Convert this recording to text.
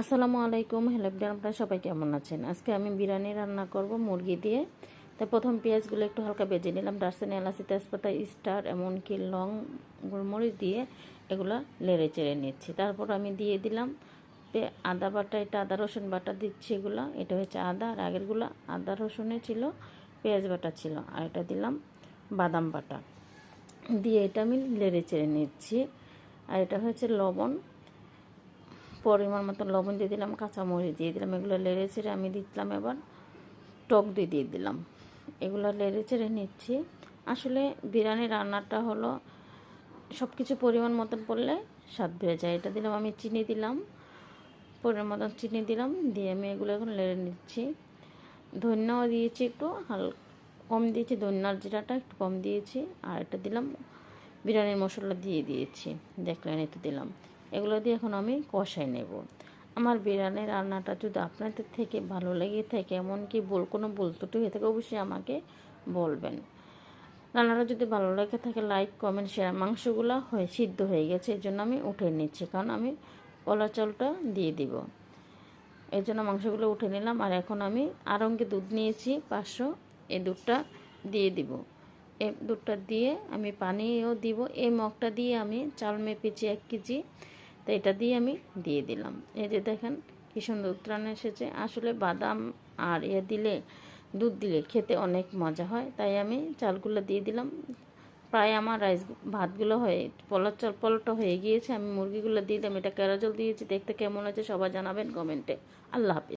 আসসালামু আলাইকুম। Hello everyone, আপনারা সবাই কেমন আছেন? আজকে আমি বিরিয়ানি রান্না করব মুরগি দিয়ে। তাই প্রথম পেঁয়াজগুলো একটু হালকা ভেজে নিলাম। দারচিনি, এলাচি, তেজপাতা, স্টার এমনকি লং, গোলমরিচ দিয়ে এগুলো নেড়ে চেড়ে নিচ্ছি। তারপর আমি দিয়ে দিলাম আদা বাটা। এটা আদা রসুন বাটা দিচ্ছি। এগুলো এটা হচ্ছে আদা, আর আগেরগুলো আদা রসুনে ছিল, পেঁয়াজ বাটা ছিল। আর এটা দিলাম বাদাম বাটা দিয়ে এটা আমি নেড়ে চেড়ে নিচ্ছি। আর এটা হচ্ছে লবণ, পরিমাণ মতো লবণ দিয়ে দিলাম, কাঁচামরিচ দিয়ে দিলাম। এগুলো নেড়ে চেড়ে আমি দিলাম এবার টক দই দিয়ে দিলাম। এগুলো নেড়ে চেড়ে নিচ্ছি। আসলে বিরিয়ানি রান্নাটা হলো সব কিছু পরিমাণ মতন পড়লে স্বাদ বেড়ে যায়। এটা দিলাম আমি চিনি দিলাম, পরিমাণ মতন চিনি দিলাম, দিয়ে আমি এগুলো এখন নেড়ে নিচ্ছি। ধনিয়াও দিয়েছি, একটু কম দিয়েছি, ধনিয়ার জিরাটা একটু কম দিয়েছি। আর এটা দিলাম বিরিয়ানির মশলা দিয়ে দিয়েছি, দেখলেন এটা দিলাম। এগুলো দিয়ে এখন আমি কষাই নেব। আমার বিরিয়ানি রান্নাটা যদি আপনাদের থেকে ভালো লেগে থাকে, এমনকি কোনো ভুল ত্রুটি হয়ে থাকে, অবশ্যই আমাকে বলবেন। রান্নাটা যদি ভালো লেগে থাকে লাইক, কমেন্ট, শেয়ার। মাংসগুলো সিদ্ধ হয়ে গেছে, এই জন্য আমি উঠে নিচ্ছি, কারণ আমি কলা চালটা দিয়ে দিব। এই জন্য মাংসগুলো উঠে নিলাম। আর এখন আমি আড়ঙ্গে দুধ নিয়েছি 500, এই দুধটা দিয়ে দিব। এই দুধটা দিয়ে আমি পানিও দিব। এই মগটা দিয়ে আমি চাল মেপেছি 1 কেজি, তো এটা দিয়ে আমি দিয়ে দিলাম। এই যে দেখেন কি সুন্দর উত্তরাণ এসেছে। আসলে বাদাম আর দিলে, দুধ দিলে খেতে অনেক মজা হয়। তাই আমি চালগুলো দিয়ে দিলাম। প্রায় আমার ভাতগুলো পলটটা হয়ে গিয়েছে। আমি মুরগিগুলো দিয়ে দিলাম। এটা কেরা জল দিয়েছি, দেখতে কেমন আছে সবাই জানাবেন কমেন্টে। আল্লাহ হাফিজ।